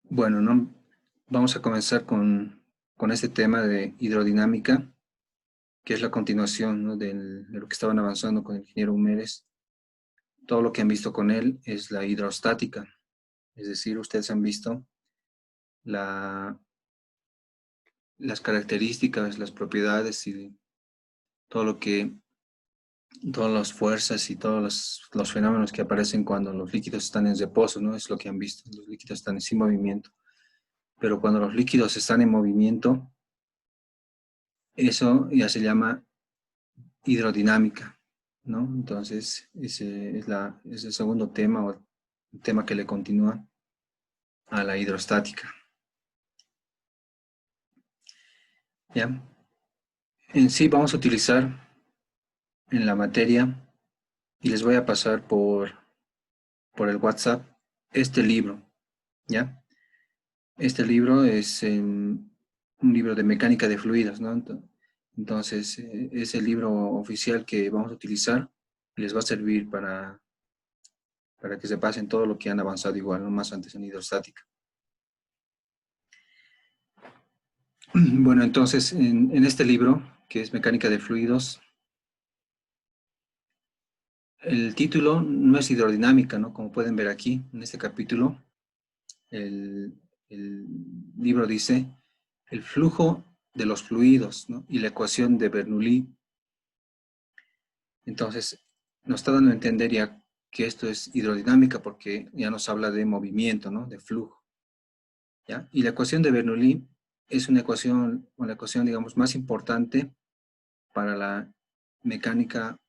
Bueno, vamos a comenzar con este tema de hidrodinámica, que es la continuación, ¿no? De lo que estaban avanzando con el ingeniero Humérez. Todo lo que han visto con él es la hidrostática, es decir, ustedes han visto la, las características, las propiedades y todo lo que, todas las fuerzas y todos los fenómenos que aparecen cuando los líquidos están en reposo, ¿no? Es lo que han visto, los líquidos están sin movimiento. Pero cuando los líquidos están en movimiento, eso ya se llama hidrodinámica, ¿no? Entonces, es el segundo tema o el tema que le continúa a la hidrostática, ¿ya? En sí vamos a utilizar en la materia, y les voy a pasar por el WhatsApp este libro, ¿ya? Este libro es un libro de mecánica de fluidos, ¿no? Entonces, es el libro oficial que vamos a utilizar y les va a servir para que se pasen todo lo que han avanzado igual, ¿no? Más antes en hidrostática. Bueno, entonces, en este libro, que es Mecánica de Fluidos, el título no es hidrodinámica, ¿no? Como pueden ver aquí, en este capítulo, el libro dice el flujo de los fluidos, ¿no? Y la ecuación de Bernoulli. Entonces, nos está dando a entender ya que esto es hidrodinámica porque ya nos habla de movimiento, ¿no? De flujo, ¿ya? Y la ecuación de Bernoulli es una ecuación, digamos, más importante para la mecánica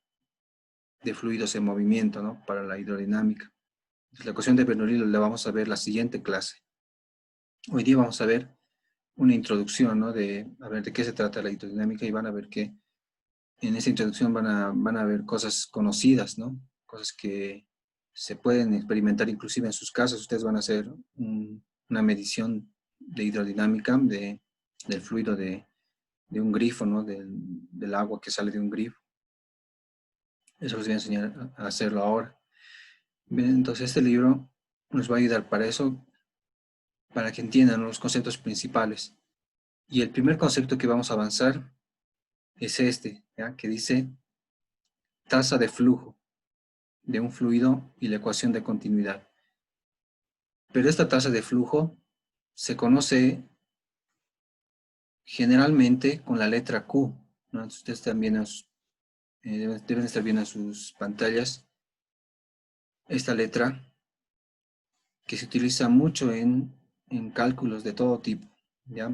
de fluidos en movimiento, ¿no? Para la hidrodinámica. Entonces, la ecuación de Bernoulli la vamos a ver la siguiente clase. Hoy día vamos a ver una introducción, ¿no? A ver de qué se trata la hidrodinámica y van a ver que en esa introducción van a ver cosas conocidas, ¿no? Cosas que se pueden experimentar inclusive en sus casas. Ustedes van a hacer una medición de hidrodinámica del fluido de un grifo, ¿no? Del agua que sale de un grifo. Eso les voy a enseñar a hacerlo ahora. Bien, entonces este libro nos va a ayudar para eso, para que entiendan los conceptos principales. Y el primer concepto que vamos a avanzar es este, ¿ya? Que dice tasa de flujo de un fluido y la ecuación de continuidad. Pero esta tasa de flujo se conoce generalmente con la letra Q, ¿no? Ustedes también deben estar viendo en sus pantallas esta letra que se utiliza mucho en cálculos de todo tipo, ¿ya?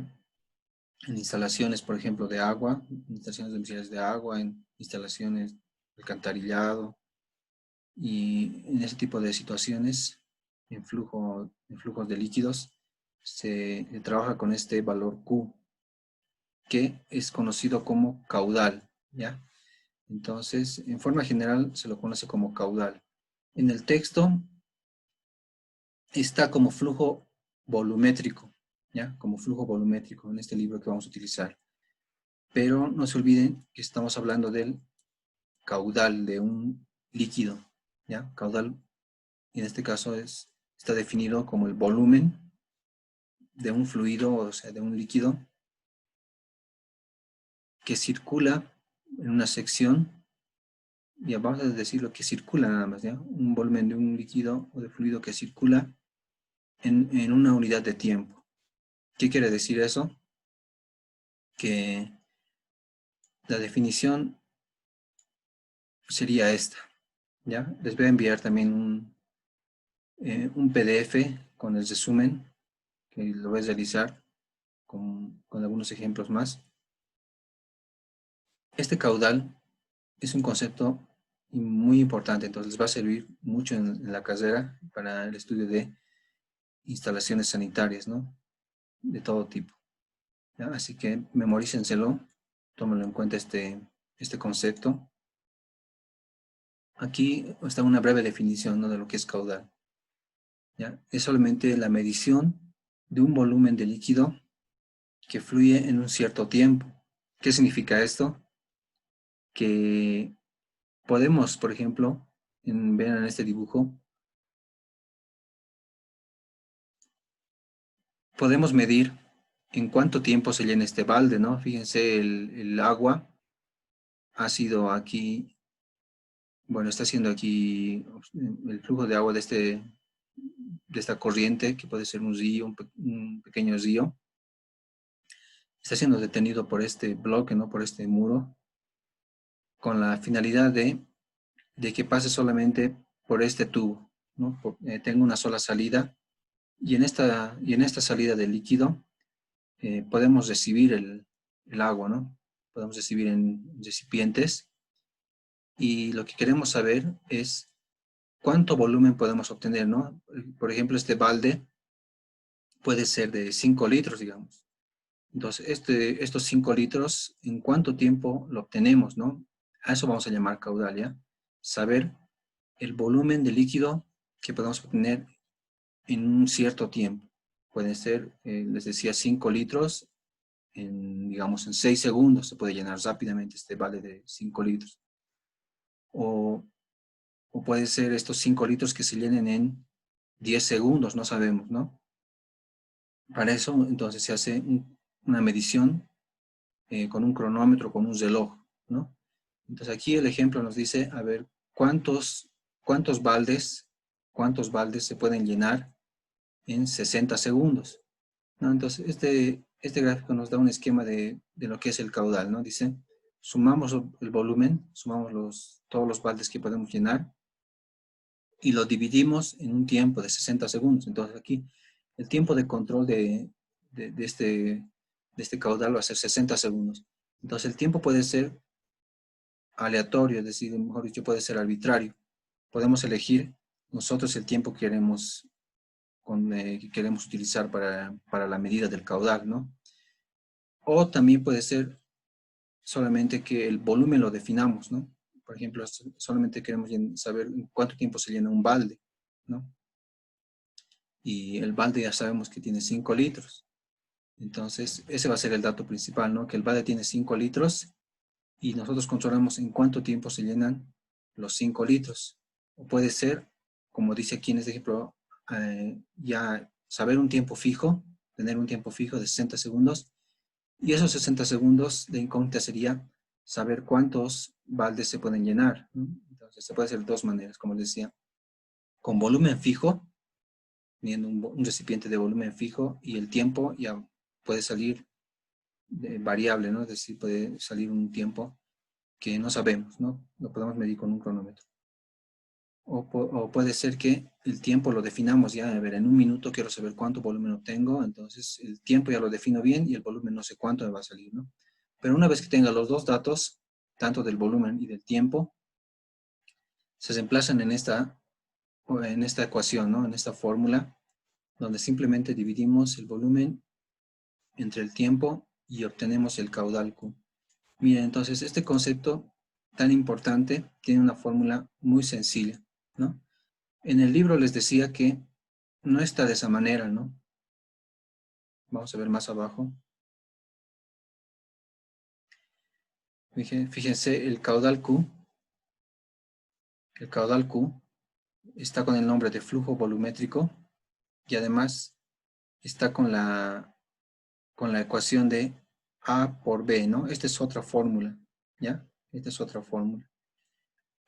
En instalaciones, por ejemplo, de agua, en instalaciones domiciliares de agua, en instalaciones de alcantarillado, y en ese tipo de situaciones, en flujos de líquidos, se trabaja con este valor Q, que es conocido como caudal, ¿ya? Entonces, en forma general se lo conoce como caudal. En el texto está como flujo volumétrico, ¿ya? Como flujo volumétrico en este libro que vamos a utilizar. Pero no se olviden que estamos hablando del caudal de un líquido, ¿ya? Caudal, en este caso, está definido como el volumen de un fluido, o sea, de un líquido que circula en una sección, ya vamos a decir lo que circula nada más, ¿ya? Un volumen de un líquido o de fluido que circula en una unidad de tiempo. ¿Qué quiere decir eso? Que la definición sería esta, ¿ya? Les voy a enviar también un PDF con el resumen, que lo voy a realizar con algunos ejemplos más. Este caudal es un concepto muy importante, entonces les va a servir mucho en la carrera para el estudio de instalaciones sanitarias, ¿no? De todo tipo, ¿ya? Así que memorícenselo, tómenlo en cuenta este concepto. Aquí está una breve definición, ¿no? De lo que es caudal, ¿ya? Es solamente la medición de un volumen de líquido que fluye en un cierto tiempo. ¿Qué significa esto? Que podemos, por ejemplo, ver en este dibujo, podemos medir en cuánto tiempo se llena este balde, ¿no? Fíjense, el agua ha sido aquí, bueno, está haciendo aquí el flujo de agua de esta corriente, que puede ser un río, un pequeño río, está siendo detenido por este bloque, ¿no? Por este muro, con la finalidad de que pase solamente por este tubo, ¿no? Tengo una sola salida, y en esta salida de líquido podemos recibir el agua, ¿no? Podemos recibir en recipientes, y lo que queremos saber es cuánto volumen podemos obtener, ¿no? Por ejemplo, este balde puede ser de 5 litros, digamos. Entonces, estos 5 litros, ¿en cuánto tiempo lo obtenemos, no? A eso vamos a llamar caudal, ¿ya? Saber el volumen de líquido que podemos obtener en un cierto tiempo. Puede ser, les decía, 5 litros, digamos, en 6 segundos se puede llenar rápidamente este balde de 5 litros. O, o puede ser estos 5 litros que se llenen en 10 segundos, no sabemos, ¿no? Para eso, entonces, se hace una medición con un cronómetro, con un reloj, ¿no? Entonces, aquí el ejemplo nos dice, a ver, cuántos baldes, cuántos baldes se pueden llenar en 60 segundos, ¿no? Entonces, este gráfico nos da un esquema de lo que es el caudal, ¿no? Dice, sumamos el volumen, sumamos todos los baldes que podemos llenar, y lo dividimos en un tiempo de 60 segundos. Entonces aquí el tiempo de control de este caudal va a ser 60 segundos. Entonces el tiempo puede ser aleatorio, es decir, mejor dicho, puede ser arbitrario. Podemos elegir nosotros el tiempo que queremos utilizar para la medida del caudal, ¿no? O también puede ser solamente que el volumen lo definamos, ¿no? Por ejemplo, solamente queremos saber en cuánto tiempo se llena un balde, ¿no? Y el balde ya sabemos que tiene 5 litros. Entonces, ese va a ser el dato principal, ¿no? Que el balde tiene 5 litros y nosotros controlamos en cuánto tiempo se llenan los 5 litros. O puede ser, como dice aquí en este ejemplo, ya saber un tiempo fijo, tener un tiempo fijo de 60 segundos, y esos 60 segundos de incógnita sería saber cuántos baldes se pueden llenar, ¿no? Entonces, se puede hacer de dos maneras, como les decía, con volumen fijo, teniendo un recipiente de volumen fijo, y el tiempo ya puede salir variable, ¿no? Es decir, puede salir un tiempo que no sabemos, ¿no? Lo podemos medir con un cronómetro. O puede ser que el tiempo lo definamos ya, a ver, en un minuto quiero saber cuánto volumen obtengo, entonces el tiempo ya lo defino bien y el volumen no sé cuánto me va a salir, ¿no? Pero una vez que tenga los dos datos, tanto del volumen y del tiempo, se reemplazan en esta ecuación, ¿no? En esta fórmula, donde simplemente dividimos el volumen entre el tiempo y obtenemos el caudal Q. Miren, entonces este concepto tan importante tiene una fórmula muy sencilla, ¿no? En el libro les decía que no está de esa manera, ¿no? Vamos a ver más abajo. Fíjense, el caudal Q está con el nombre de flujo volumétrico y además está con la ecuación de A por B, ¿no? Esta es otra fórmula, ¿ya? Esta es otra fórmula.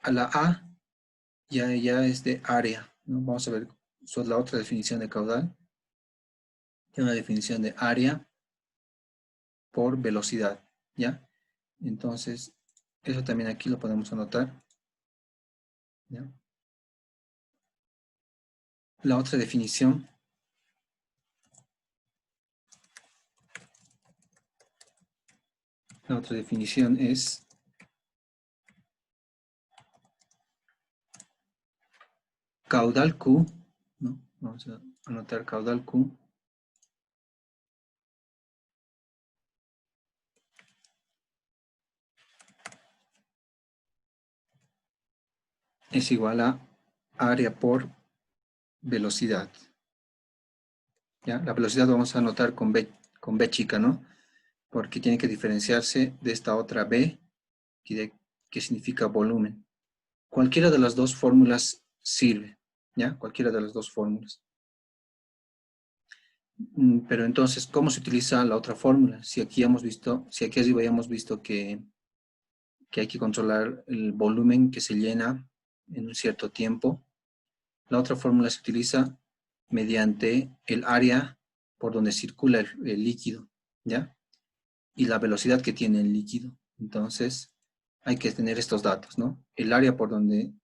A la A ya es de área, ¿no? Vamos a ver la otra definición de caudal. Tiene una definición de área por velocidad, ¿ya? Entonces, eso también aquí lo podemos anotar, ¿ya? La otra definición es caudal Q, ¿no? Vamos a anotar caudal Q es igual a área por velocidad, ¿ya? La velocidad vamos a anotar con B chica, ¿no? Porque tiene que diferenciarse de esta otra B, que significa volumen. Cualquiera de las dos fórmulas sirve, ¿ya? Cualquiera de las dos fórmulas. Pero entonces, ¿cómo se utiliza la otra fórmula? Si aquí hemos visto, si aquí arriba ya hemos visto que hay que controlar el volumen que se llena en un cierto tiempo, la otra fórmula se utiliza mediante el área por donde circula el líquido, ¿ya? Y la velocidad que tiene el líquido. Entonces, hay que tener estos datos, ¿no? El área por donde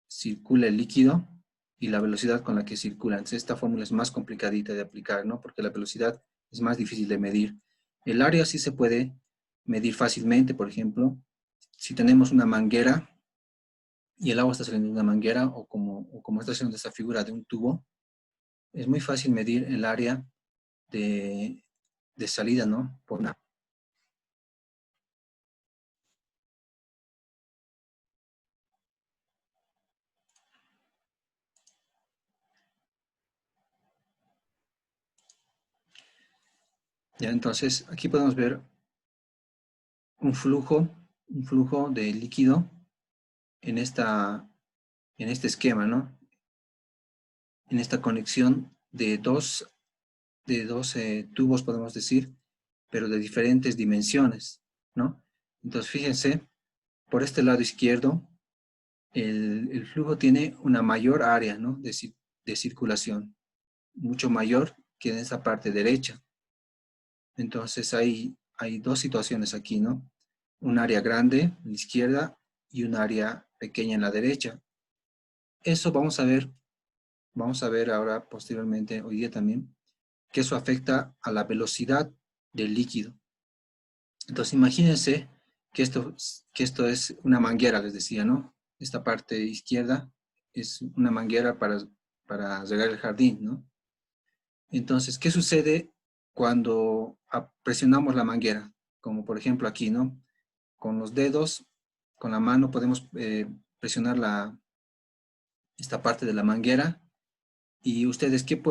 circula el líquido y la velocidad con la que circula. Entonces, esta fórmula es más complicadita de aplicar, ¿no? Porque la velocidad es más difícil de medir. El área sí se puede medir fácilmente, por ejemplo, si tenemos una manguera y el agua está saliendo de una manguera o como está haciendo esta figura de un tubo, es muy fácil medir el área de, de salida, ¿no? Por una. Ya, entonces, aquí podemos ver un flujo de líquido en en este esquema, ¿no? En esta conexión de dos tubos, podemos decir, pero de diferentes dimensiones, ¿no? Entonces, fíjense, por este lado izquierdo, el flujo tiene una mayor área, ¿no? De circulación, mucho mayor que en esta parte derecha. Entonces, hay dos situaciones aquí, ¿no? Un área grande en la izquierda y un área pequeña en la derecha. Eso vamos a ver ahora posteriormente, hoy día también, que eso afecta a la velocidad del líquido. Entonces imagínense que esto es una manguera, les decía, ¿no? Esta parte izquierda es una manguera para regar el jardín, ¿no? Entonces, ¿qué sucede cuando presionamos la manguera? Como por ejemplo aquí, ¿no? Con los dedos, con la mano podemos presionar esta parte de la manguera. ¿Y ustedes qué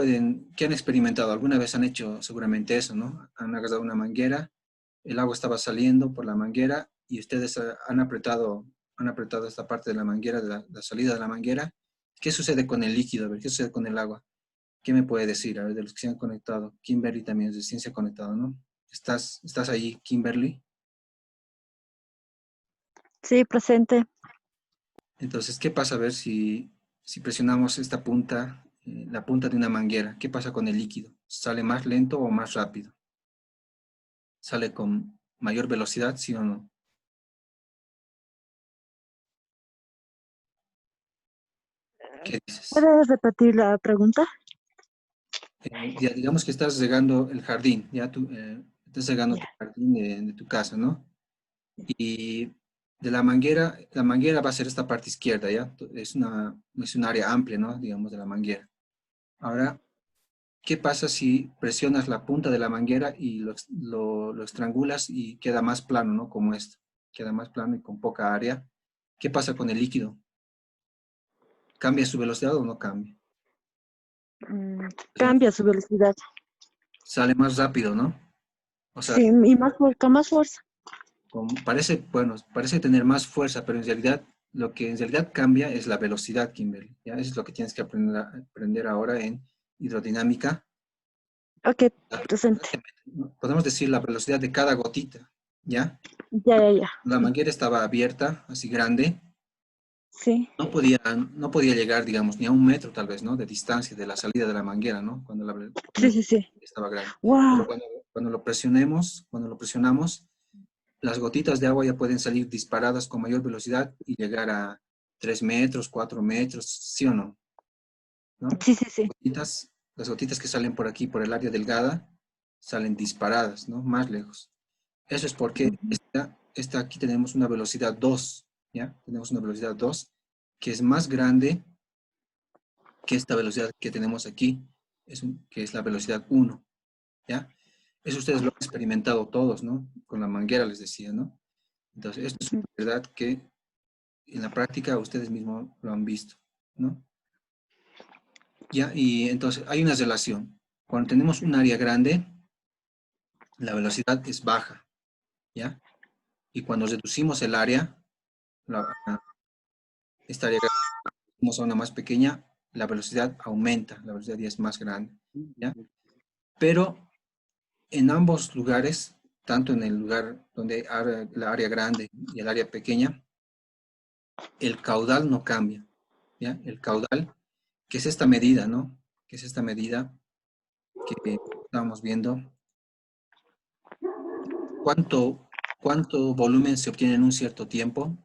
han experimentado? ¿Alguna vez han hecho seguramente eso, ¿no? Han agarrado una manguera, el agua estaba saliendo por la manguera y ustedes han apretado esta parte de la manguera, de la salida de la manguera. ¿Qué sucede con el líquido? A ver, ¿qué sucede con el agua? ¿Qué me puede decir? A ver, de los que se han conectado. Kimberly también es de Ciencia Conectado, ¿no? ¿Estás ahí, Kimberly? Sí, presente. Entonces, ¿qué pasa? A ver si presionamos esta punta, la punta de una manguera. ¿Qué pasa con el líquido? ¿Sale más lento o más rápido? ¿Sale con mayor velocidad, sí o no? ¿Qué dices? ¿Puedes repetir la pregunta? Ya digamos que estás regando el jardín, ya tú estás regando tu Ya. jardín de tu casa, ¿no? Y de la manguera va a ser esta parte izquierda, ¿ya? Es un área amplia, ¿no? Digamos, de la manguera. Ahora, ¿qué pasa si presionas la punta de la manguera y lo estrangulas y queda más plano, ¿no? Como esto. Queda más plano y con poca área. ¿Qué pasa con el líquido? ¿Cambia su velocidad o no cambia? Sí. Cambia su velocidad. Sale más rápido, ¿no? O sea, Sí, y con más fuerza. parece, bueno, parece tener más fuerza, pero en realidad lo que en realidad cambia es la velocidad, Kimberly. ¿Ya? Eso es lo que tienes que aprender ahora en hidrodinámica. Ok, La velocidad presente. ¿no? Podemos decir la velocidad de cada gotita, ¿ya? Ya, ya, ya. La Sí, manguera estaba abierta, así grande, sí, no podía llegar, digamos, ni a un metro tal vez, ¿no? De distancia de la salida de la manguera, ¿no? Cuando sí, sí, sí. estaba grande. Pero Wow. cuando lo presionamos, las gotitas de agua ya pueden salir disparadas con mayor velocidad y llegar a 3 metros, 4 metros, ¿sí o no? ¿No? Sí, sí, sí. Las gotitas que salen por aquí, por el área delgada, salen disparadas, ¿no? Más lejos. Eso es porque Ujú. aquí tenemos una velocidad 2, ¿ya? Tenemos una velocidad 2 que es más grande que esta velocidad que tenemos aquí, que es la velocidad 1, ¿ya? Eso ustedes lo han experimentado todos, ¿no? Con la manguera les decía, ¿no? Entonces, esto es una verdad que en la práctica ustedes mismos lo han visto, ¿no? ¿Ya? Y entonces hay una relación. Cuando tenemos un área grande, la velocidad es baja, ¿ya? Y cuando reducimos el área, la, esta área a una más pequeña, la velocidad aumenta, la velocidad ya es más grande, ¿ya? pero en ambos lugares, tanto en el lugar donde hay la área grande y el área pequeña, el caudal no cambia, ¿ya? El caudal, que es esta medida, ¿no? Que es esta medida que estamos viendo. ¿Cuánto volumen se obtiene en un cierto tiempo?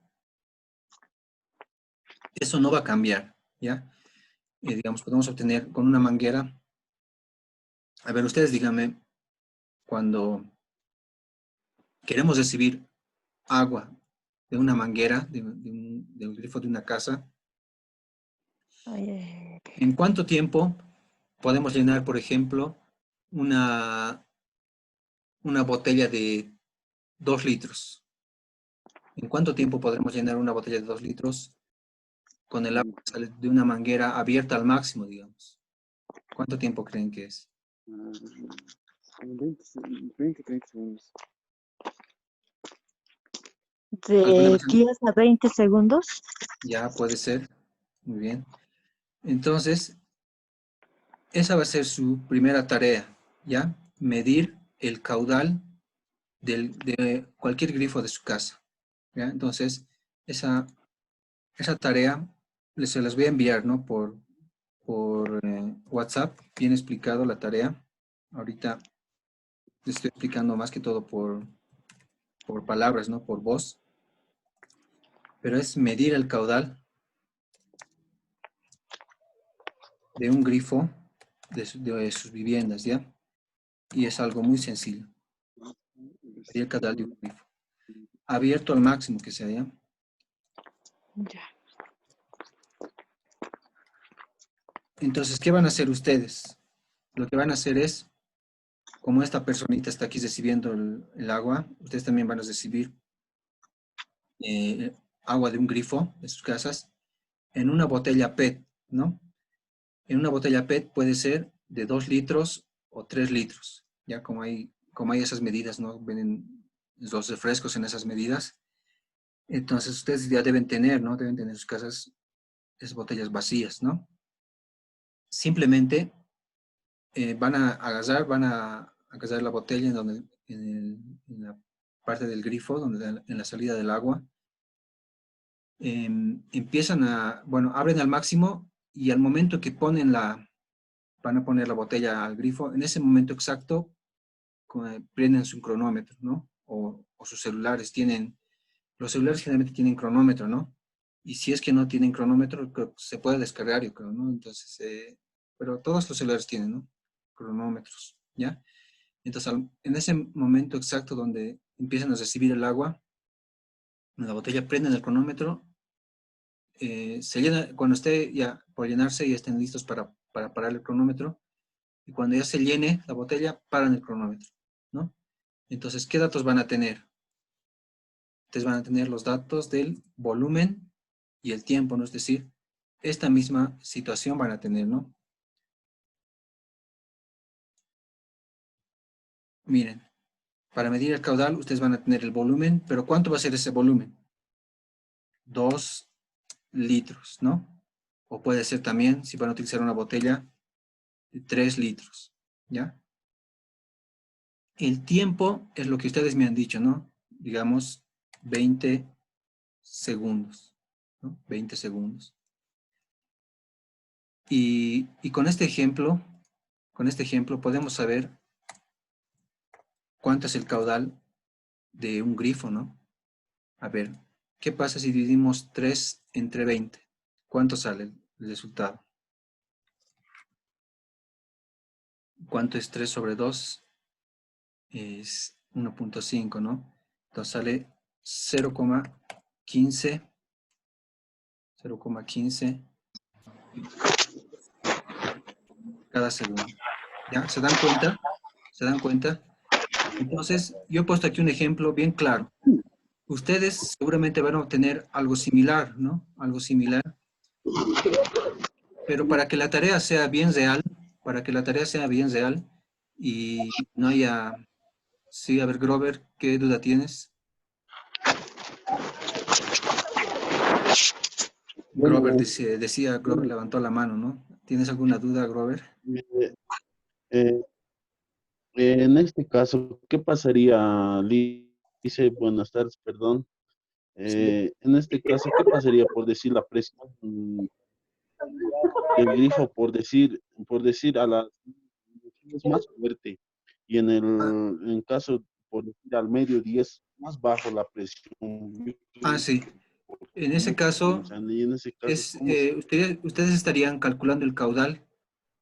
Eso no va a cambiar, ¿ya? Digamos, podemos obtener con una manguera. A ver, ustedes díganme, cuando queremos recibir agua de una manguera, de un grifo de una casa, Ay, ay, ¿en cuánto tiempo podemos llenar, por ejemplo, una botella de 2 litros? ¿En cuánto tiempo podremos llenar una botella de 2 litros con el agua que sale de una manguera abierta al máximo, digamos? ¿Cuánto tiempo creen que es? 20, 30 segundos. ¿Alguna de vez? 10 a 20 segundos. Ya puede ser. Muy bien. Entonces, esa va a ser su primera tarea, ¿ya? Medir el caudal de cualquier grifo de su casa, ¿ya? Entonces, esa tarea se las voy a enviar, ¿no? Por WhatsApp, bien explicado la tarea. Ahorita les estoy explicando más que todo por palabras, ¿no? Por voz. Pero es medir el caudal de un grifo de sus viviendas, ¿ya? Y es algo muy sencillo. Medir el caudal de un grifo. Abierto al máximo que sea, ¿ya? Ya. Entonces, ¿qué van a hacer ustedes? Lo que van a hacer es, como esta personita está aquí recibiendo el agua, ustedes también van a recibir agua de un grifo de sus casas en una botella PET, ¿no? En una botella PET puede ser de 2 litros o 3 litros, ya como hay esas medidas, ¿no? Vienen los refrescos en esas medidas. Entonces, ustedes ya deben tener, ¿no? Deben tener en sus casas esas botellas vacías, ¿no? Simplemente van a agarrar la botella en la parte del grifo, en la salida del agua. Bueno, abren al máximo y al momento que van a poner la botella al grifo, en ese momento exacto, prenden su cronómetro, ¿no? O sus celulares los celulares generalmente tienen cronómetro, ¿no? Y si es que no tienen cronómetro, creo que se puede descargar, yo creo, ¿no? Entonces, pero todos los celulares tienen, ¿no? Cronómetros, ¿ya? Entonces, en ese momento exacto donde empiezan a recibir el agua, en la botella prenden el cronómetro, se llena, cuando esté ya por llenarse y estén listos para parar el cronómetro, y cuando ya se llene la botella, paran el cronómetro, ¿no? Entonces, ¿qué datos van a tener? Ustedes van a tener los datos del volumen y el tiempo, ¿no? Es decir, esta misma situación van a tener, ¿no? Miren, para medir el caudal, ustedes van a tener el volumen, pero ¿cuánto va a ser ese volumen? 2 litros, ¿no? O puede ser también, si van a utilizar una botella, de 3 litros, ¿ya? El tiempo es lo que ustedes me han dicho, ¿no? Digamos, 20 segundos, ¿no? 20 segundos. Y con este ejemplo podemos saber cuánto es el caudal de un grifo, ¿no? A ver, ¿qué pasa si dividimos 3 entre 20? ¿Cuánto sale el resultado? ¿Cuánto es 3 sobre 2? Es 1.5, ¿no? Entonces sale 0,15 cada segundo. ¿Ya? ¿Se dan cuenta? ¿Se dan cuenta? Entonces, yo he puesto aquí un ejemplo bien claro. Ustedes seguramente van a obtener algo similar, ¿no? Algo similar. Pero para que la tarea sea bien real, y no haya... Sí, a ver, Grover, ¿qué duda tienes? Grover Bueno, Grover levantó la mano, ¿no? ¿Tienes alguna duda, Grover? eh, En este caso, ¿qué pasaría, Dice, buenas tardes, perdón. Sí. En este caso, ¿qué pasaría por decir la presión del grifo, por decir a la es más fuerte y Ah, en caso, por decir al mediodía es más bajo la presión? sí. En ese Mucho tiempo, o caso, sea, y en ese caso, ¿cómo se? ustedes estarían calculando el caudal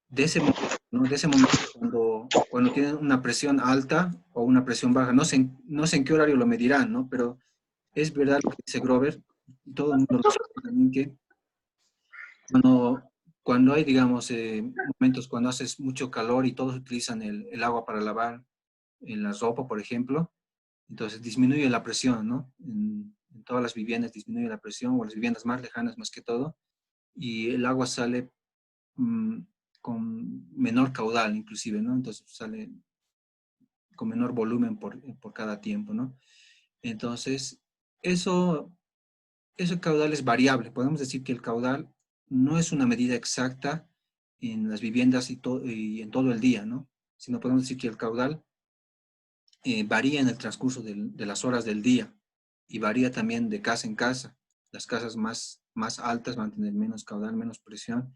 de ese momento, ¿no? De ese momento cuando tienen una presión alta o una presión baja. No sé en qué horario lo medirán, ¿no? Pero es verdad lo que dice Grover, todo el mundo lo sabe también, que cuando, cuando hay, digamos, momentos cuando haces mucho calor y todos utilizan el agua para lavar en la ropa, por ejemplo, entonces disminuye la presión, ¿no? En todas las viviendas disminuye la presión, o las viviendas más lejanas más que todo, y el agua sale mm, con menor caudal inclusive, ¿no? Entonces sale con menor volumen por cada tiempo, ¿no? Entonces, eso, ese caudal es variable. Podemos decir que el caudal no es una medida exacta en las viviendas y en todo el día, ¿no? Sino podemos decir que el caudal varía en el transcurso de las horas del día y varía también de casa en casa. Las casas más altas van a tener menos caudal, menos presión.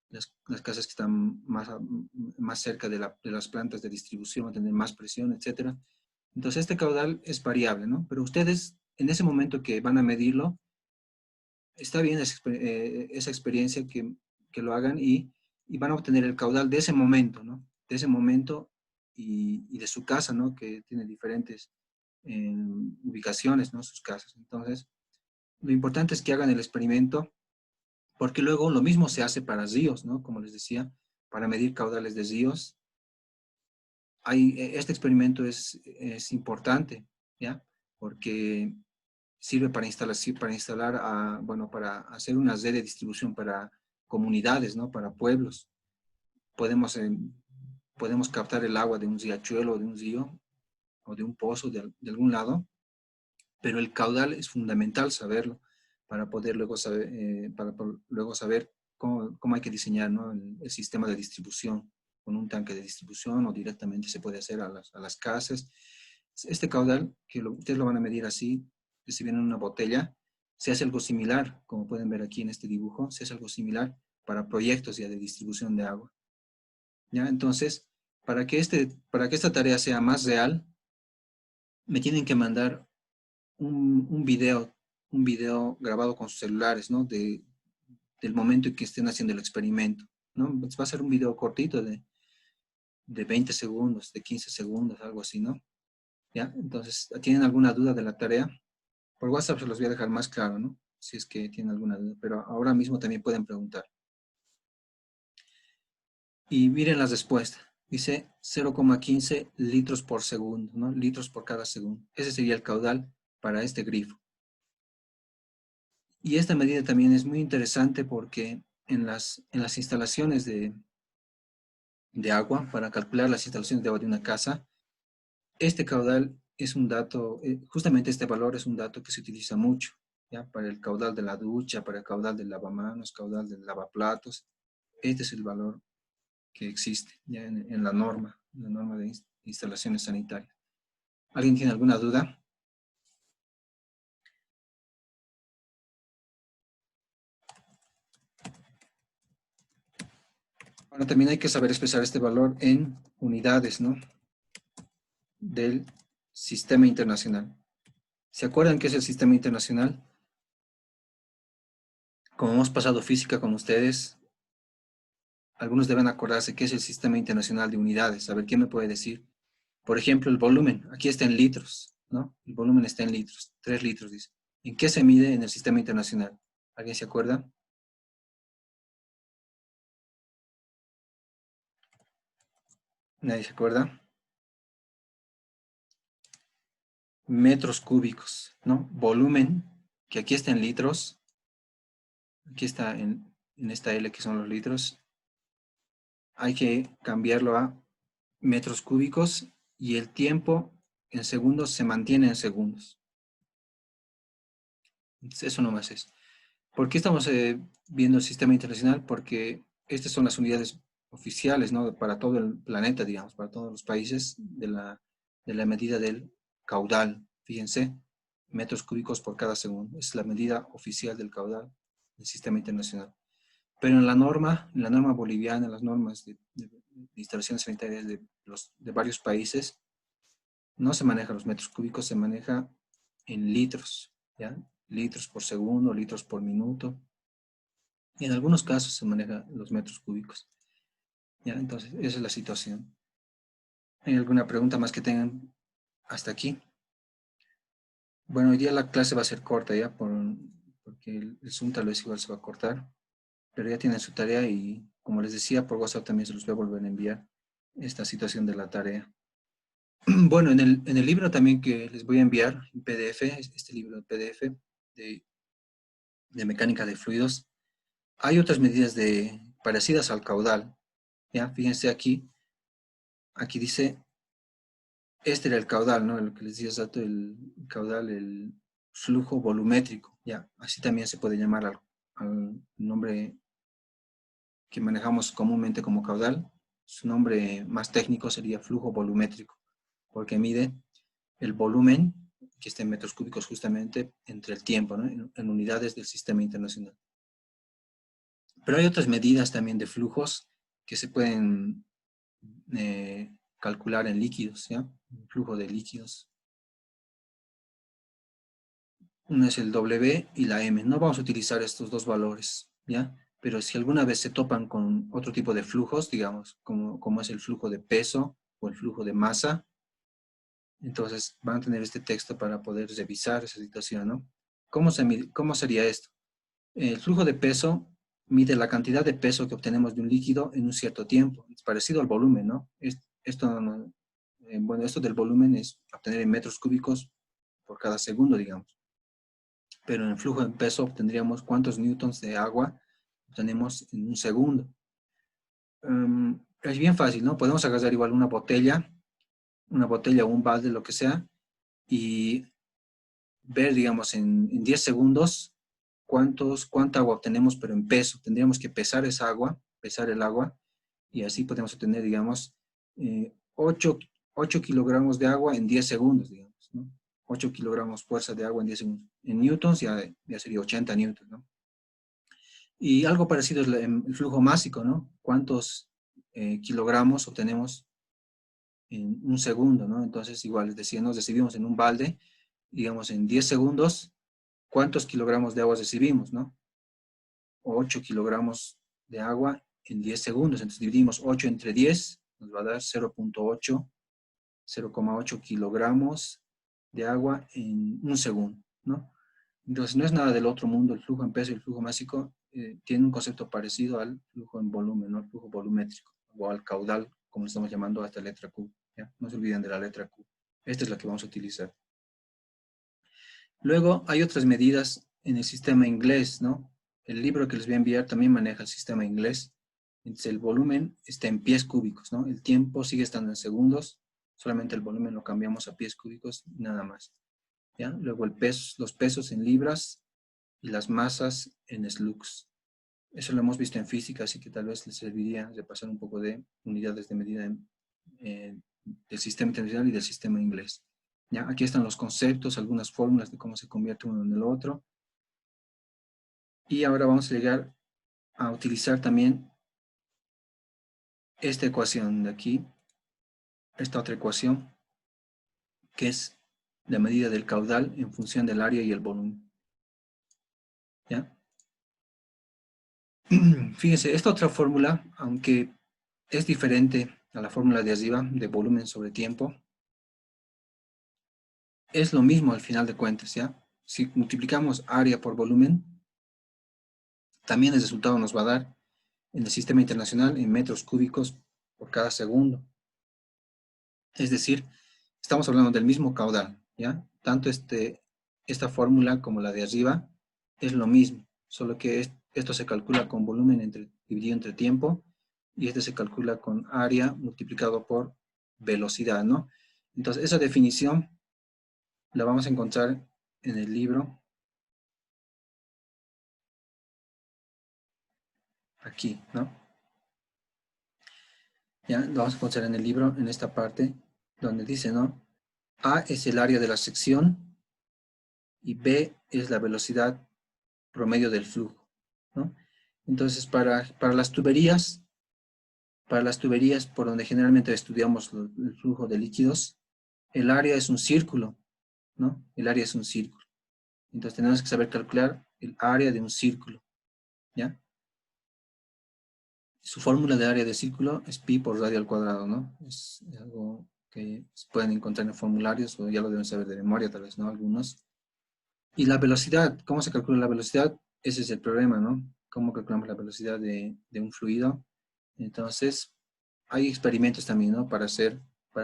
Las casas que están más cerca de las plantas de distribución van a tener más presión, etcétera. Entonces, este caudal es variable, ¿no? Pero ustedes, en ese momento que van a medirlo, está bien esa experiencia que lo hagan y van a obtener el caudal de ese momento, ¿no? De ese momento y de su casa, ¿no? Que tiene diferentes ubicaciones, ¿no? Sus casas. Entonces, lo importante es que hagan el experimento, porque luego lo mismo se hace para ríos, ¿no? Como les decía, para medir caudales de ríos. Este experimento es importante, ¿ya? Porque sirve para instalar, bueno, para hacer una red de distribución para comunidades, ¿no? Para pueblos. Podemos, podemos captar el agua de un riachuelo o de un río o de un pozo de algún lado, pero el caudal es fundamental saberlo para poder luego saber, luego saber cómo hay que diseñar, ¿no? El sistema de distribución con un tanque de distribución o directamente se puede hacer a las casas. Este caudal, ustedes lo van a medir así, que si viene en una botella, se hace algo similar, como pueden ver aquí en este dibujo, se hace algo similar para proyectos ya de distribución de agua. ¿Ya? Entonces, para que esta tarea sea más real, me tienen que mandar un un video grabado con sus celulares, ¿no? Del momento en que estén haciendo el experimento, ¿no? Pues va a ser un video cortito de 20 segundos, de 15 segundos, algo así, ¿no? ¿Ya? Entonces, ¿tienen alguna duda de la tarea? Por WhatsApp se los voy a dejar más claro, ¿no? Si es que tienen alguna duda, pero ahora mismo también pueden preguntar. Y miren las respuestas. Dice 0,15 litros por segundo, ¿no? Litros por cada segundo. Ese sería el caudal para este grifo. Y esta medida también es muy interesante porque en las instalaciones de agua, para calcular las instalaciones de agua de una casa, este caudal es un dato, justamente este valor es un dato que se utiliza mucho, ¿ya? Para el caudal de la ducha, para el caudal del lavamanos, caudal del lavaplatos. Este es el valor que existe ya en la norma de instalaciones sanitarias. ¿Alguien tiene alguna duda? Ahora también hay que saber expresar este valor en unidades, ¿no? Del sistema internacional. ¿Se acuerdan qué es el sistema internacional? Como hemos pasado física con ustedes, algunos deben acordarse qué es el sistema internacional de unidades. A ver, ¿quién me puede decir? Por ejemplo, el volumen. Aquí está en litros, ¿no? El volumen está en litros. 3 litros, dice. ¿En qué se mide en el sistema internacional? ¿Alguien se acuerda? ¿Nadie se acuerda? Metros cúbicos, ¿no? Volumen, que aquí está en litros. Aquí está en esta L que son los litros. Hay que cambiarlo a metros cúbicos y el tiempo en segundos se mantiene en segundos. Eso nomás es. ¿Por qué estamos viendo el sistema internacional? Porque estas son las unidades oficiales, ¿no? Para todo el planeta, digamos, para todos los países de la medida del caudal. Fíjense, metros cúbicos por cada segundo. Es la medida oficial del caudal del sistema internacional. Pero en la norma boliviana, las normas de instalaciones sanitarias de varios países, no se manejan los metros cúbicos, se maneja en litros, ¿ya? Litros por segundo, litros por minuto. Y en algunos casos se manejan los metros cúbicos. ¿Ya? Entonces, esa es la situación. ¿Hay alguna pregunta más que tengan hasta aquí? Bueno, hoy día la clase va a ser corta ya, porque el Zoom tal vez igual se va a cortar. Pero ya tienen su tarea y, como les decía, por WhatsApp también se los voy a volver a enviar esta situación de la tarea. Bueno, en el libro también que les voy a enviar, en PDF, este libro en PDF de mecánica de fluidos, hay otras medidas parecidas al caudal. ¿Ya? Fíjense aquí dice, este era el caudal, ¿no? Lo que les decía exacto, el caudal, el flujo volumétrico, ¿ya? Así también se puede llamar al nombre que manejamos comúnmente como caudal. Su nombre más técnico sería flujo volumétrico, porque mide el volumen, que está en metros cúbicos justamente, entre el tiempo, ¿no? En unidades del sistema internacional. Pero hay otras medidas también de flujos que se pueden calcular en líquidos, ¿ya? Un flujo de líquidos. Uno es el W y la M. No vamos a utilizar estos dos valores, ¿ya? Pero si alguna vez se topan con otro tipo de flujos, digamos, como es el flujo de peso o el flujo de masa, entonces van a tener este texto para poder revisar esa situación, ¿no? ¿Cómo sería esto? El flujo de peso mide la cantidad de peso que obtenemos de un líquido en un cierto tiempo. Es parecido al volumen, ¿no? Bueno, esto del volumen es obtener en metros cúbicos por cada segundo, digamos. Pero en el flujo de peso obtendríamos cuántos newtons de agua obtenemos en un segundo. Es bien fácil, ¿no? Podemos agarrar igual una botella o un balde, lo que sea, y ver, digamos, en 10 segundos cuánta agua obtenemos, pero en peso. Tendríamos que pesar esa agua, pesar el agua, y así podemos obtener, digamos, 8 kilogramos de agua en 10 segundos, digamos, ¿no? 8 kilogramos fuerza de agua en 10 segundos. En newtons ya sería 80 newtons, ¿no? Y algo parecido es el flujo másico, ¿no? ¿Cuántos kilogramos obtenemos en un segundo, ¿no? Entonces, igual, es decir, nos recibimos en un balde, digamos, en 10 segundos, ¿cuántos kilogramos de agua recibimos, no? 8 kilogramos de agua en 10 segundos. Entonces, dividimos 8 entre 10, nos va a dar 0,8 kilogramos de agua en un segundo, ¿no? Entonces, no es nada del otro mundo. El flujo en peso y el flujo másico tiene un concepto parecido al flujo en volumen, ¿no? El flujo volumétrico, o al caudal, como le estamos llamando a esta letra Q, ¿ya? No se olviden de la letra Q. Esta es la que vamos a utilizar. Luego, hay otras medidas en el sistema inglés, ¿no? El libro que les voy a enviar también maneja el sistema inglés. Entonces, el volumen está en pies cúbicos, ¿no? El tiempo sigue estando en segundos, solamente el volumen lo cambiamos a pies cúbicos, nada más. ¿Ya? Luego los pesos en libras y las masas en slugs. Eso lo hemos visto en física, así que tal vez les serviría repasar un poco de unidades de medida del sistema internacional y del sistema inglés. ¿Ya? Aquí están los conceptos, algunas fórmulas de cómo se convierte uno en el otro. Y ahora vamos a llegar a utilizar también esta ecuación de aquí, esta otra ecuación, que es la medida del caudal en función del área y el volumen. ¿Ya? Fíjense, esta otra fórmula, aunque es diferente a la fórmula de arriba, de volumen sobre tiempo, es lo mismo al final de cuentas, ¿ya? Si multiplicamos área por volumen, también el resultado nos va a dar en el sistema internacional en metros cúbicos por cada segundo. Es decir, estamos hablando del mismo caudal, ¿ya? Tanto esta fórmula como la de arriba es lo mismo, solo que esto se calcula con volumen dividido entre tiempo, y este se calcula con área multiplicado por velocidad, ¿no? Entonces, esa definición la vamos a encontrar en el libro, aquí, ¿no? Ya, lo vamos a encontrar en el libro, en esta parte, donde dice, ¿no? A es el área de la sección y B es la velocidad promedio del flujo, ¿no? Entonces, para las tuberías por donde generalmente estudiamos el flujo de líquidos, el área es un círculo, ¿no? El área es un círculo. Entonces tenemos que saber calcular el área de un círculo, ¿ya? Su fórmula de área de círculo es pi por radio al cuadrado, ¿no? Es algo que se pueden encontrar en formularios, o ya lo deben saber de memoria, tal vez, ¿no? Algunos. Y la velocidad, ¿cómo se calcula la velocidad? Ese es el problema, ¿no? ¿Cómo calculamos la velocidad de un fluido? Entonces, hay experimentos también, ¿no? Para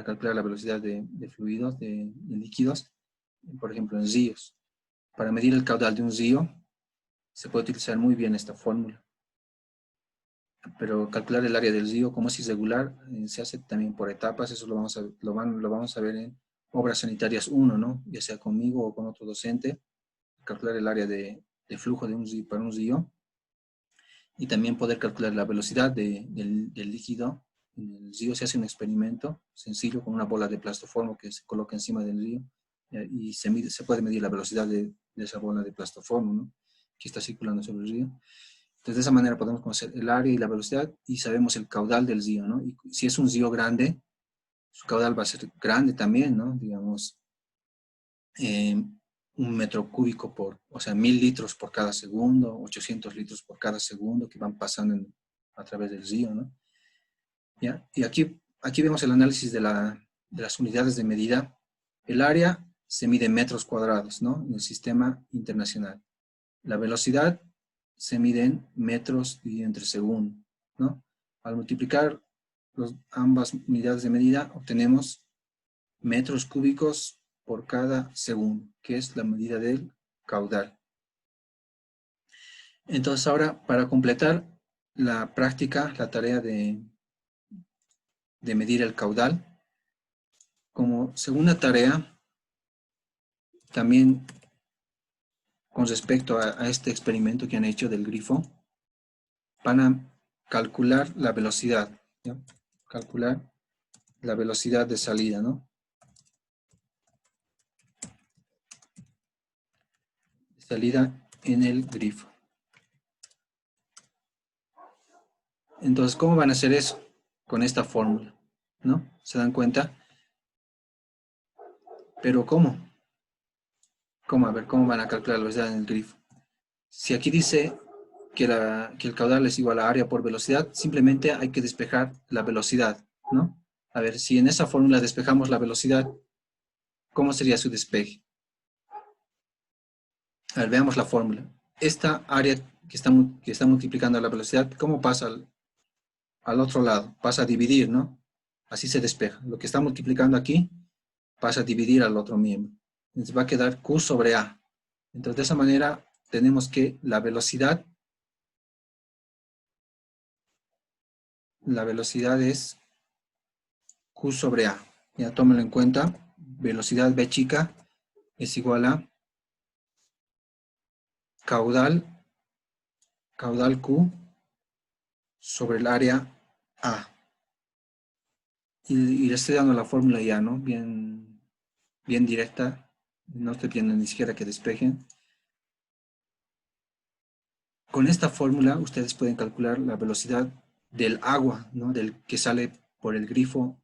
calcular la velocidad de fluidos, de líquidos, por ejemplo, en ríos. Para medir el caudal de un río, se puede utilizar muy bien esta fórmula. Pero calcular el área del río, como es irregular, se hace también por etapas. Eso lo vamos a ver en obras sanitarias 1, ¿no? Ya sea conmigo o con otro docente. Calcular el área de flujo de un río para un río. Y también poder calcular la velocidad del líquido. En el río se hace un experimento sencillo con una bola de plastoformo que se coloca encima del río y se puede medir la velocidad de esa bola de plastoformo, ¿no? Que está circulando sobre el río. Entonces, de esa manera podemos conocer el área y la velocidad y sabemos el caudal del río, ¿no? Y si es un río grande, su caudal va a ser grande también, ¿no? Digamos, 1 metro cúbico o sea, 1000 litros por cada segundo, 800 litros por cada segundo que van pasando a través del río, ¿no? ¿Ya? Y aquí vemos el análisis de las unidades de medida. El área se mide en metros cuadrados, ¿no? En el sistema internacional. La velocidad se mide en metros y entre segundo, ¿no? Al multiplicar ambas unidades de medida, obtenemos metros cúbicos por cada segundo, que es la medida del caudal. Entonces ahora, para completar la práctica, la tarea de medir el caudal, como segunda tarea, también con respecto a este experimento que han hecho del grifo, van a calcular la velocidad, ¿ya? Calcular la velocidad de salida, ¿no? Salida en el grifo. Entonces, ¿cómo van a hacer eso? Con esta fórmula, ¿no? ¿Se dan cuenta? Pero ¿cómo? ¿Cómo? A ver, ¿cómo van a calcular la velocidad en el grifo? Si aquí dice que el caudal es igual a área por velocidad, simplemente hay que despejar la velocidad, ¿no? A ver, si en esa fórmula despejamos la velocidad, ¿cómo sería su despeje? A ver, veamos la fórmula. Esta área que está multiplicando la velocidad, ¿cómo pasa al otro lado? Pasa a dividir, ¿no? Así se despeja. Lo que está multiplicando aquí pasa a dividir al otro miembro. Entonces va a quedar Q sobre A. Entonces de esa manera tenemos que la velocidad es Q sobre A. Ya tómenlo en cuenta. Velocidad B chica es igual a caudal Q sobre el área A. Y le estoy dando la fórmula ya, ¿no? Bien directa. No estoy pidiendo ni siquiera que despejen. Con esta fórmula ustedes pueden calcular la velocidad del agua, ¿no? Del que sale por el grifo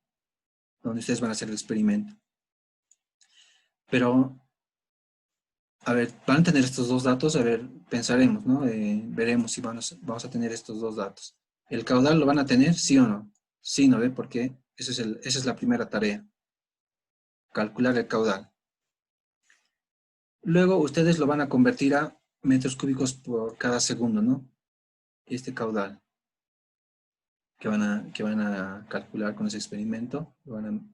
donde ustedes van a hacer el experimento. Pero, a ver, van a tener estos dos datos, a ver, pensaremos, ¿no? Veremos si vamos a tener estos dos datos. ¿El caudal lo van a tener, sí o no? Sí, ¿no ve? Porque esa es la primera tarea. Calcular el caudal. Luego ustedes lo van a convertir a metros cúbicos por cada segundo, ¿no? Este caudal que van a calcular con ese experimento, lo van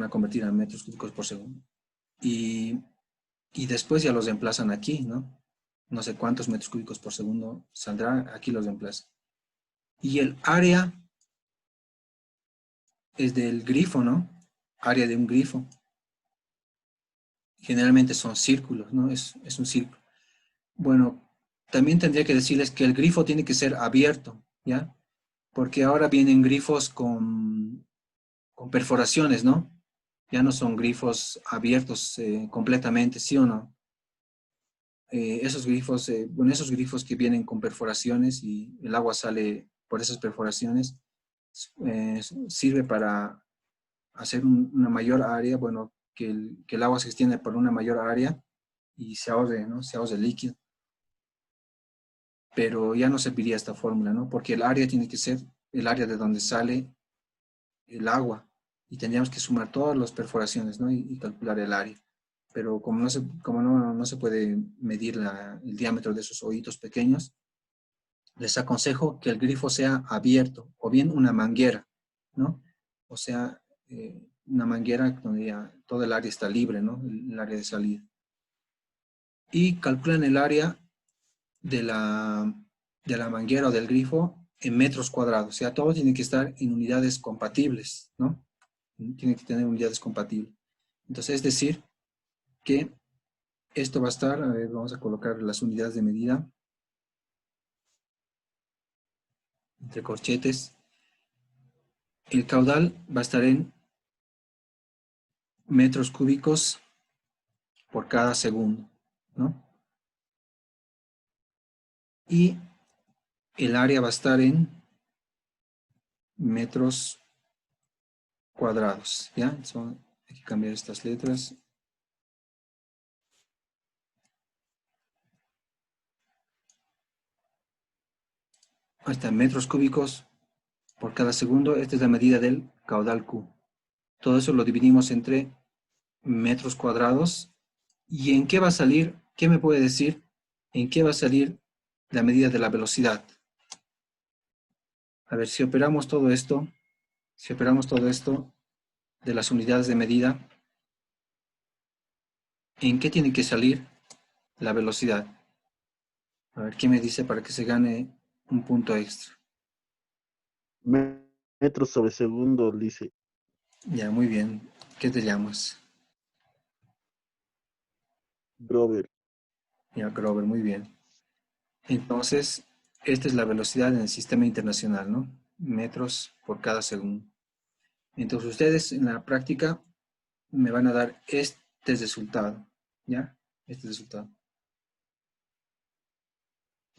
a convertir a metros cúbicos por segundo. Y después ya los reemplazan aquí, ¿no? No sé cuántos metros cúbicos por segundo saldrá, aquí los reemplazan. Y el área es del grifo, ¿no? Área de un grifo. Generalmente son círculos, ¿no? Es un círculo. Bueno, también tendría que decirles que el grifo tiene que ser abierto, ¿ya? porque ahora vienen grifos con perforaciones, ¿no? Ya no son grifos abiertos completamente, ¿sí o no? Esos grifos, bueno, esos grifos que vienen con perforaciones y el agua sale por esas perforaciones, sirve para hacer una mayor área, bueno, que el agua se extienda por una mayor área y se ahorre, ¿no? Se ahorre líquido. Pero ya no serviría esta fórmula, ¿no? Porque el área tiene que ser el área de donde sale el agua y tendríamos que sumar todas las perforaciones, ¿no? Y calcular el área. Pero como no se puede medir el diámetro de esos hoyitos pequeños, les aconsejo que el grifo sea abierto o bien una manguera, ¿no? O sea, una manguera donde ya todo el área está libre, ¿no? El área de salida. Y calculan el área de la manguera o del grifo en metros cuadrados. O sea, todo tiene que estar en unidades compatibles, ¿no? Tiene que tener unidades compatibles. Entonces, es decir, que esto va a estar, a ver, vamos a colocar las unidades de medida entre corchetes. El caudal va a estar en metros cúbicos por cada segundo, ¿no? Y el área va a estar en metros cuadrados, ¿ya? Hay que cambiar estas letras. Hasta metros cúbicos por cada segundo. Esta es la medida del caudal Q. Todo eso lo dividimos entre metros cuadrados. ¿Y en qué va a salir? ¿Qué me puede decir? ¿En qué va a salir la medida de la velocidad? A ver, si operamos todo esto de las unidades de medida, ¿en qué tiene que salir la velocidad? A ver, ¿qué me dice para que se gane un punto extra? Metros sobre segundo, dice. Ya, muy bien. ¿Qué te llamas? Grover. Ya, Grover, muy bien. Entonces, esta es la velocidad en el sistema internacional, ¿no? Metros por cada segundo. Entonces, ustedes en la práctica me van a dar este resultado, ¿ya? Este resultado.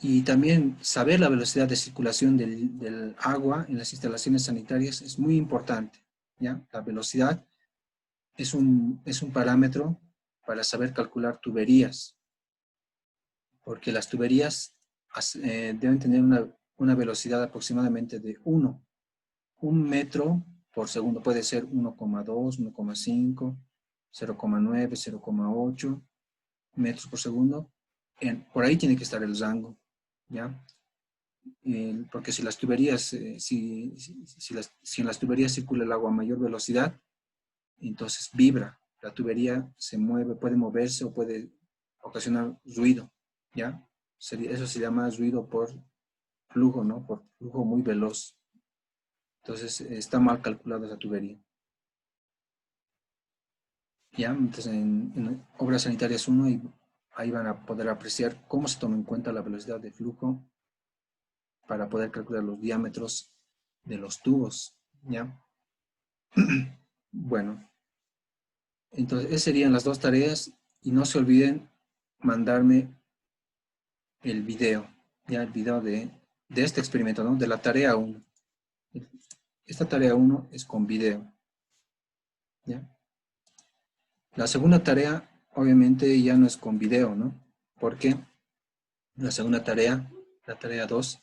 Y también saber la velocidad de circulación del agua en las instalaciones sanitarias es muy importante, ¿ya? La velocidad es un parámetro para saber calcular tuberías, porque las tuberías deben tener una velocidad aproximadamente de 1 metro por segundo. Puede ser 1,2, 1,5, 0,9, 0,8 metros por segundo. Por ahí tiene que estar el rango, ¿ya? Porque si las tuberías, si en las tuberías circula el agua a mayor velocidad, entonces vibra. La tubería se mueve, puede moverse o puede ocasionar ruido, ¿ya? Eso se llama ruido por flujo, ¿no? Por flujo muy veloz. Entonces, está mal calculada esa tubería. ¿Ya? Entonces, en Obras Sanitarias 1, ahí van a poder apreciar cómo se toma en cuenta la velocidad de flujo para poder calcular los diámetros de los tubos, ¿ya? Bueno, entonces esas serían las dos tareas y no se olviden mandarme el video, ya el video de este experimento, ¿no? De la tarea 1. Esta tarea 1 es con video, ¿ya? La segunda tarea, obviamente, ya no es con video, ¿no? Porque la segunda tarea, la tarea 2,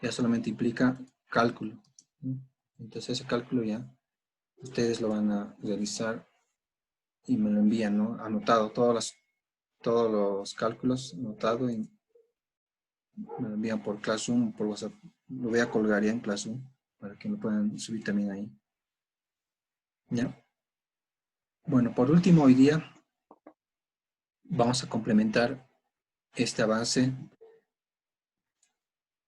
ya solamente implica cálculo, ¿no? Entonces ese cálculo ya ustedes lo van a realizar y me lo envían, ¿no? Anotado, todos los cálculos anotado y me lo envían por Classroom, por WhatsApp. Lo voy a colgar ya en Classroom para que lo puedan subir también ahí. ¿Ya? Bueno, por último, hoy día vamos a complementar este avance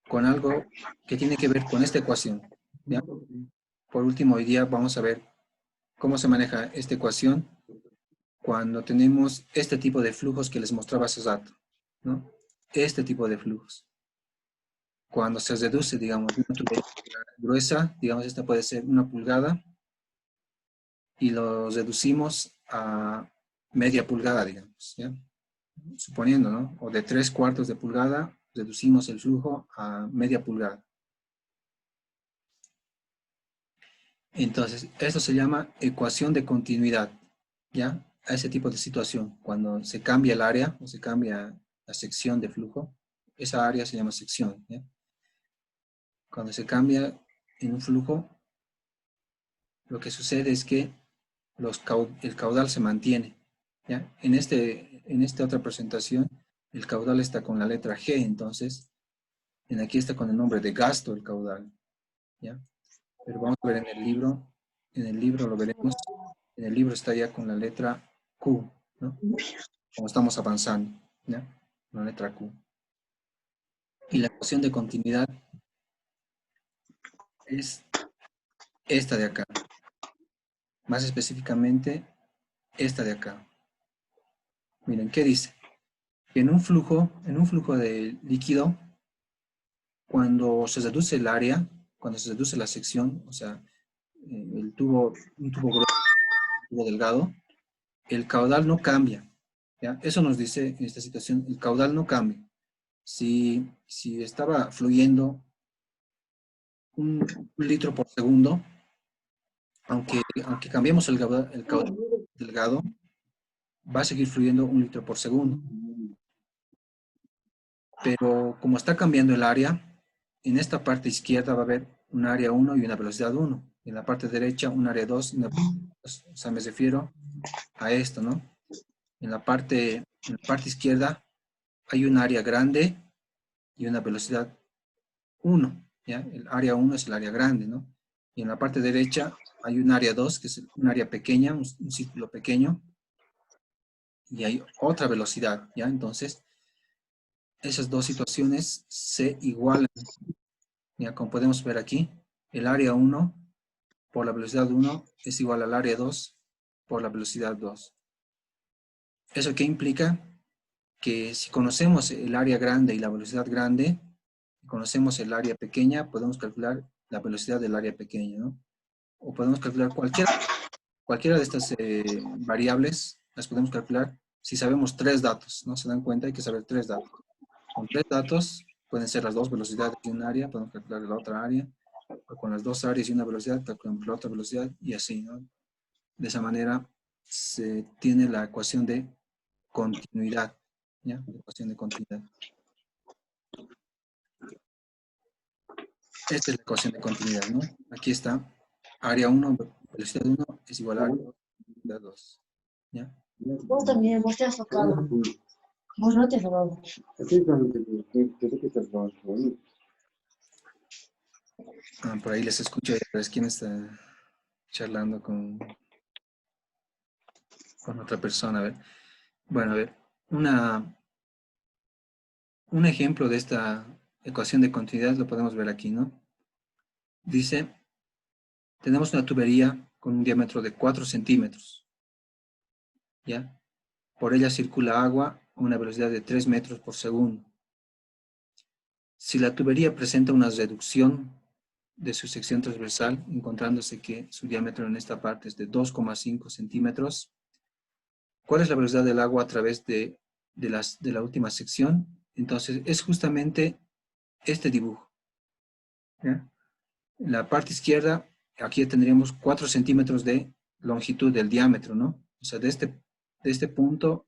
con algo que tiene que ver con esta ecuación, ¿ya? Por último, hoy día vamos a ver cómo se maneja esta ecuación cuando tenemos este tipo de flujos que les mostraba hace rato, ¿no? Este tipo de flujos. cuando se reduce, digamos, una tubería gruesa, digamos, esta puede ser 1 pulgada, y lo reducimos a media pulgada, digamos, ¿ya? Suponiendo, ¿no? O de 3/4 de pulgada, reducimos el flujo a media pulgada. Entonces, esto se llama ecuación de continuidad, ¿ya? A ese tipo de situación, cuando se cambia el área o se cambia la sección de flujo, esa área se llama sección, ¿ya? Cuando se cambia en un flujo, lo que sucede es que el caudal se mantiene, ¿ya? En esta otra presentación, el caudal está con la letra G, entonces, aquí está con el nombre de gasto el caudal, ¿ya? Pero vamos a ver en el libro lo veremos, en el libro está ya con la letra Q, ¿no? Como estamos avanzando, ¿ya? La letra Q. Y la ecuación de continuidad es esta de acá. Más específicamente, esta de acá. Miren, ¿qué dice? En un flujo de líquido, cuando se reduce el área, cuando se reduce la sección, o sea, un tubo grueso, un tubo delgado, el caudal no cambia, ¿ya? Eso nos dice en esta situación, el caudal no cambia. Si estaba fluyendo 1 litro por segundo, aunque cambiemos el caudal delgado, va a seguir fluyendo 1 litro por segundo. Pero como está cambiando el área, en esta parte izquierda va a haber un área 1 y una velocidad 1. En la parte derecha un área 2 y una velocidad 2. O sea, me refiero a esto, ¿no? En la parte izquierda hay un área grande y una velocidad 1, ¿ya? El área 1 es el área grande, ¿no? Y en la parte derecha hay un área 2, que es un área pequeña, un círculo pequeño, y hay otra velocidad, ¿ya? Entonces, esas dos situaciones se igualan, ¿ya? Como podemos ver aquí, el área 1 por la velocidad 1 es igual al área 2 por la velocidad 2. ¿Eso qué implica? Que si conocemos el área grande y la velocidad grande, conocemos el área pequeña, podemos calcular la velocidad del área pequeña, ¿no? O podemos calcular cualquiera de estas variables, las podemos calcular si sabemos 3 datos, ¿no? Se dan cuenta, hay que saber 3 datos. Con 3 datos pueden ser las 2 velocidades de un área, podemos calcular la otra área, o con las 2 áreas y una velocidad, calculamos la otra velocidad, y así, ¿no? De esa manera se tiene la ecuación de continuidad, ¿ya? La ecuación de continuidad. Esta es la ecuación de continuidad, ¿no? Aquí está, área 1, velocidad 1 es igual a área 2, velocidad 2, ¿ya? Vos también, vos te has tocado. Vos no te has tocado. Por ahí les escucho, ¿sabes quién está charlando con otra persona? A ver. Bueno, a ver, un ejemplo de esta ecuación de continuidad lo podemos ver aquí, ¿no? Dice, tenemos una tubería con un diámetro de 4 centímetros, ¿ya? Por ella circula agua a una velocidad de 3 metros por segundo. Si la tubería presenta una reducción de su sección transversal, encontrándose que su diámetro en esta parte es de 2,5 centímetros, ¿cuál es la velocidad del agua a través de la última sección? Entonces, es justamente este dibujo, ¿ya? En la parte izquierda, aquí tendríamos 4 centímetros de longitud del diámetro, ¿no? O sea, de este punto,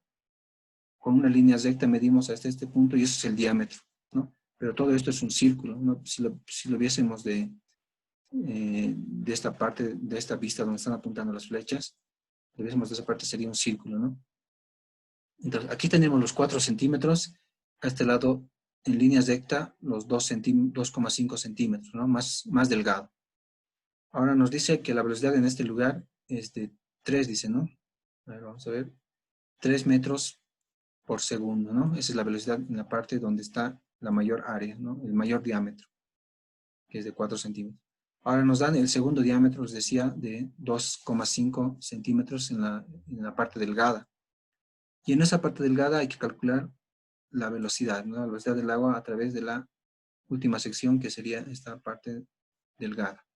con una línea recta medimos hasta este punto y eso es el diámetro, ¿no? Pero todo esto es un círculo, ¿no? Si lo viésemos de esta parte, de esta vista donde están apuntando las flechas, lo viésemos de esa parte sería un círculo, ¿no? Entonces, aquí tenemos los 4 centímetros, a este lado, en línea recta, los 2,5 centímetros, ¿no? Más delgado. Ahora nos dice que la velocidad en este lugar es de 3, dice, ¿no? A ver, vamos a ver. 3 metros por segundo, ¿no? Esa es la velocidad en la parte donde está la mayor área, ¿no? El mayor diámetro, que es de 4 centímetros. Ahora nos dan el segundo diámetro, les decía, de 2,5 centímetros en la parte delgada. Y en esa parte delgada hay que calcular la velocidad, ¿no? La velocidad del agua a través de la última sección, que sería esta parte delgada.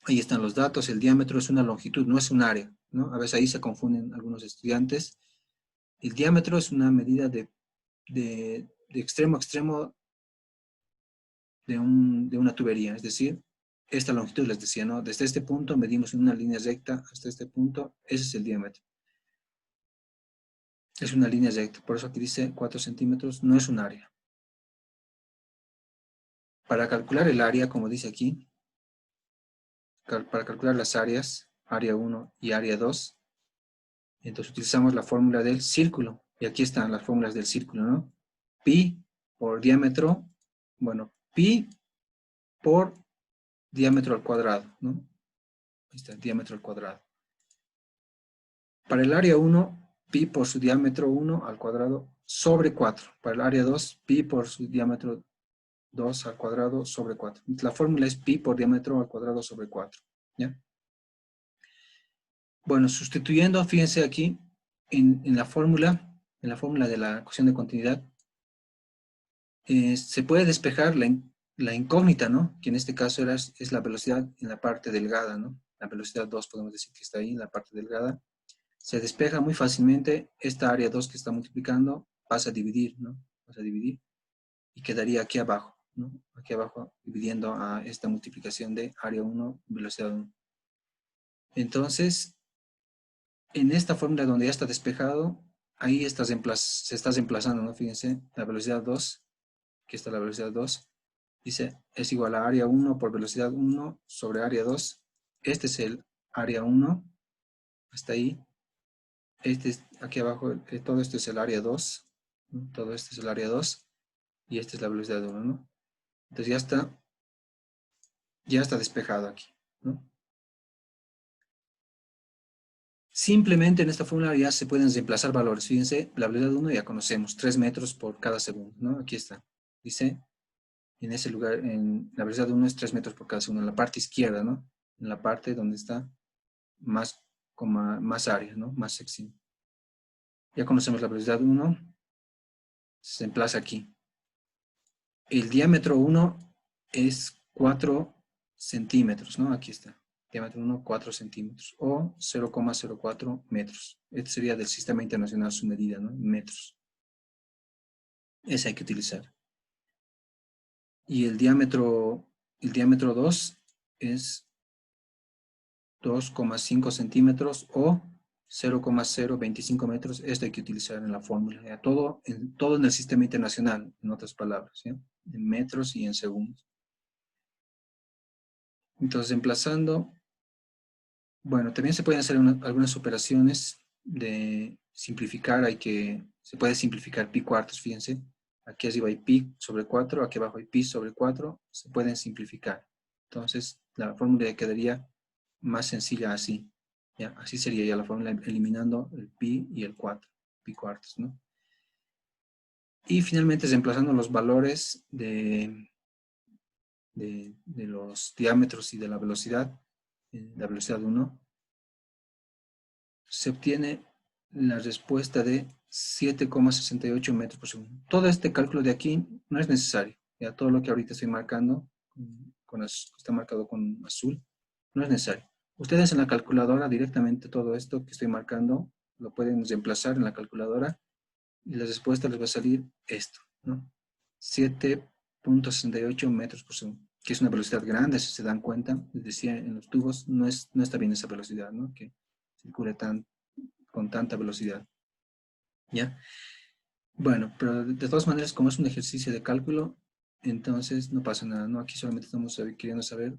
Ahí están los datos. El diámetro es una longitud, no es un área, ¿no? A veces ahí se confunden algunos estudiantes. El diámetro es una medida de extremo a extremo de una tubería, es decir, esta longitud les decía, ¿no? Desde este punto medimos en una línea recta hasta este punto, ese es el diámetro. Es una línea recta, por eso aquí dice 4 centímetros, no es un área. Para calcular el área, como dice aquí, para calcular las áreas, área 1 y área 2, entonces utilizamos la fórmula del círculo, y aquí están las fórmulas del círculo, ¿no? Pi por diámetro, bueno, pi por diámetro al cuadrado, ¿no? Ahí está, diámetro al cuadrado. Para el área 1, pi por su diámetro 1 al cuadrado sobre 4. Para el área 2, pi por su diámetro 2 al cuadrado sobre 4. La fórmula es pi por diámetro al cuadrado sobre 4. ¿Ya? Bueno, sustituyendo, fíjense aquí, en la fórmula de la ecuación de continuidad, se puede despejar la incógnita, ¿no? Que en este caso es la velocidad en la parte delgada, ¿no? La velocidad 2 podemos decir que está ahí en la parte delgada. Se despeja muy fácilmente. Esta área 2 que está multiplicando pasa a dividir, ¿no? Pasa a dividir y quedaría aquí abajo, ¿no? Aquí abajo dividiendo a esta multiplicación de área 1, velocidad 1. Entonces, en esta fórmula donde ya está despejado, ahí se está reemplazando, ¿no? Fíjense, la velocidad 2, aquí está la velocidad 2, dice, es igual a área 1 por velocidad 1 sobre área 2. Este es el área 1, hasta ahí. Aquí abajo, todo esto es el área 2, ¿no? Todo esto es el área 2, y esta es la velocidad 1, ¿no? Entonces ya está despejado aquí, ¿no? Simplemente en esta fórmula ya se pueden reemplazar valores. Fíjense, la velocidad 1 ya conocemos, 3 metros por cada segundo, ¿no? Aquí está. Dice, en ese lugar, la velocidad 1 es 3 metros por cada segundo, en la parte izquierda, ¿no? En la parte donde está más área, ¿no? Más sección. Ya conocemos la velocidad 1, se emplaza aquí. El diámetro 1 es 4 centímetros, ¿no? Aquí está. Diámetro 1, 4 centímetros o 0,04 metros. Este sería del Sistema Internacional su medida, ¿no? Metros. Ese hay que utilizar. Y el diámetro 2 es 2,5 centímetros o 0,025 metros. Esto hay que utilizar en la fórmula. ¿Ya? Todo en el Sistema Internacional, en otras palabras, ¿ya? En metros y en segundos. Entonces, emplazando, bueno, también se pueden hacer algunas operaciones de simplificar. Se puede simplificar pi cuartos, fíjense. Aquí arriba hay pi sobre 4, aquí abajo hay pi sobre 4. Se pueden simplificar. Entonces, la fórmula ya quedaría más sencilla así. ¿Ya? Así sería ya la fórmula, eliminando el pi y el 4, pi cuartos, ¿no? Y finalmente, reemplazando los valores de los diámetros y de la velocidad 1, se obtiene la respuesta de 7,68 metros por segundo. Todo este cálculo de aquí no es necesario. Ya todo lo que ahorita estoy marcando, está marcado con azul, no es necesario. Ustedes en la calculadora directamente todo esto que estoy marcando lo pueden reemplazar en la calculadora y la respuesta les va a salir esto, ¿no? 7,68 metros por segundo, que es una velocidad grande, si se dan cuenta. Les decía, en los tubos no está bien esa velocidad, ¿no? Que circule con tanta velocidad. ¿Ya? Bueno, pero de todas maneras, como es un ejercicio de cálculo, entonces no pasa nada, ¿no? Aquí solamente estamos queriendo saber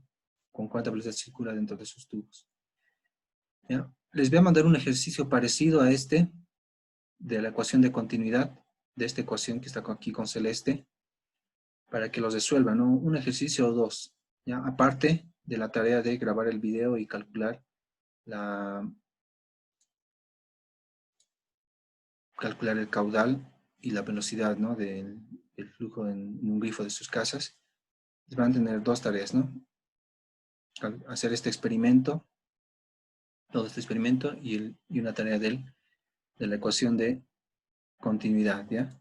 con cuánta velocidad circula dentro de sus tubos. ¿Ya? Les voy a mandar un ejercicio parecido a este, de la ecuación de continuidad, de esta ecuación que está aquí con celeste, para que los resuelvan, ¿no? Un ejercicio o dos, ¿ya? Aparte de la tarea de grabar el video y calcular el caudal y la velocidad, ¿no? del flujo en un grifo de sus casas. Van a tener dos tareas, ¿no? Hacer este experimento, todo este experimento y una tarea de la ecuación de continuidad, ¿ya?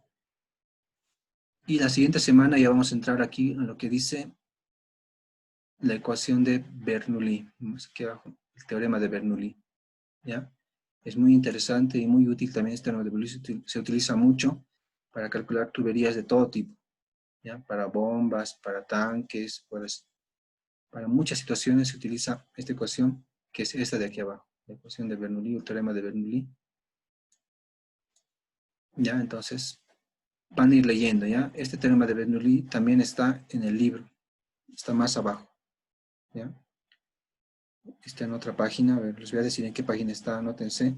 Y la siguiente semana ya vamos a entrar aquí en lo que dice la ecuación de Bernoulli. Aquí abajo, el teorema de Bernoulli. ¿Ya? Es muy interesante y muy útil también este teorema de Bernoulli. Se utiliza mucho para calcular tuberías de todo tipo. ¿Ya? Para bombas, para tanques, para muchas situaciones se utiliza esta ecuación, que es esta de aquí abajo. La ecuación de Bernoulli, el teorema de Bernoulli. ¿Ya? Entonces, van a ir leyendo, ¿ya? Este teorema de Bernoulli también está en el libro. Está más abajo. ¿Ya? Está en otra página, a ver, les voy a decir en qué página está, anótense,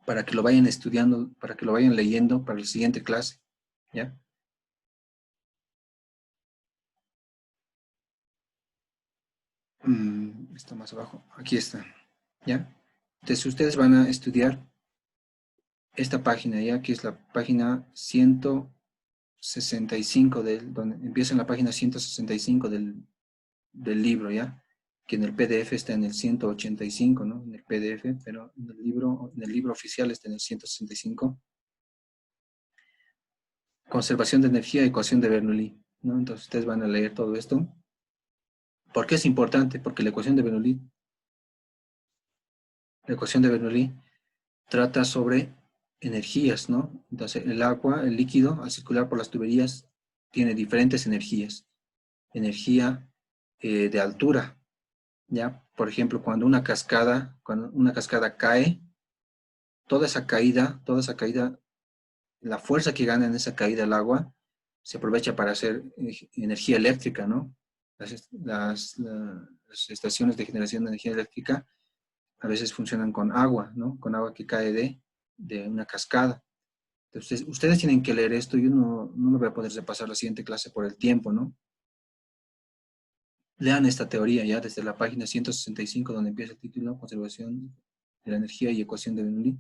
para que lo vayan estudiando, para que lo vayan leyendo para la siguiente clase, ¿ya? Está más abajo, aquí está, ¿ya? Entonces ustedes van a estudiar esta página, ¿ya? Que es la página 165, donde empieza en la página 165 del libro, ¿ya? Que en el PDF está en el 185, ¿no? En el PDF, pero en el libro oficial está en el 165. Conservación de energía, ecuación de Bernoulli, ¿no? Entonces ustedes van a leer todo esto. ¿Por qué es importante? Porque la ecuación de Bernoulli trata sobre energías, ¿no? Entonces el agua, el líquido, al circular por las tuberías, tiene diferentes energías. Energía de altura, ¿ya? Por ejemplo, cuando una cascada cae, toda esa caída, la fuerza que gana en esa caída el agua, se aprovecha para hacer energía eléctrica, ¿no? Las estaciones de generación de energía eléctrica a veces funcionan con agua, ¿no? Con agua que cae de una cascada. Entonces, ustedes tienen que leer esto. Yo no me voy a poder repasar la siguiente clase por el tiempo, ¿no? Lean esta teoría ya desde la página 165, donde empieza el título, Conservación de la Energía y Ecuación de Bernoulli.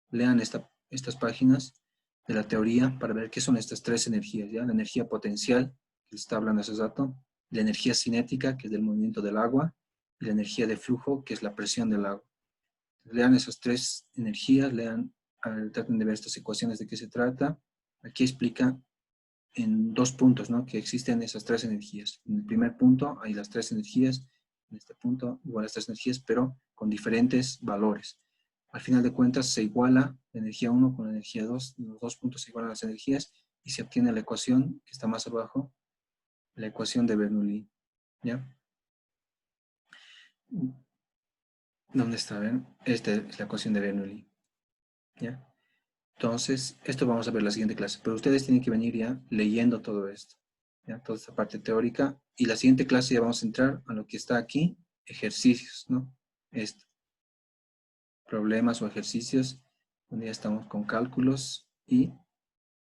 Lean estas páginas de la teoría para ver qué son estas tres energías, ¿ya? La energía potencial, que está hablando hace rato, la energía cinética, que es del movimiento del agua, y la energía de flujo, que es la presión del agua. Lean esas tres energías, traten de ver estas ecuaciones de qué se trata. Aquí explica en 2 puntos, ¿no? Que existen esas tres energías. En el primer punto hay las tres energías, en este punto igual las tres energías, pero con diferentes valores. Al final de cuentas se iguala la energía 1 con la energía 2, los 2 puntos se igualan las energías y se obtiene la ecuación que está más abajo, la ecuación de Bernoulli, ¿ya? ¿Dónde está? ¿Ven? Esta es la ecuación de Bernoulli, ¿ya? Entonces, esto vamos a ver en la siguiente clase, pero ustedes tienen que venir ya leyendo todo esto, ¿ya? Toda esta parte teórica, y la siguiente clase ya vamos a entrar a lo que está aquí, ejercicios, ¿no? Esto, problemas o ejercicios, donde ya estamos con cálculos, y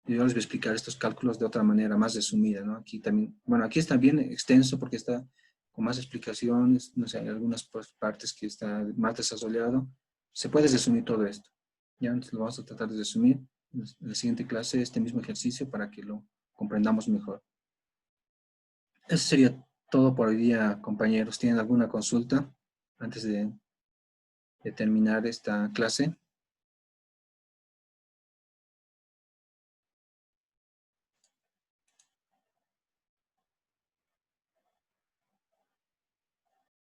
yo les voy a explicar estos cálculos de otra manera, más resumida, ¿no? Aquí también, bueno, aquí está bien extenso porque está con más explicaciones, no sé, hay algunas partes que está más desarrollado, se puede resumir todo esto. Ya, entonces lo vamos a tratar de resumir en la siguiente clase, este mismo ejercicio, para que lo comprendamos mejor. Eso sería todo por hoy día, compañeros. ¿Tienen alguna consulta antes de terminar esta clase?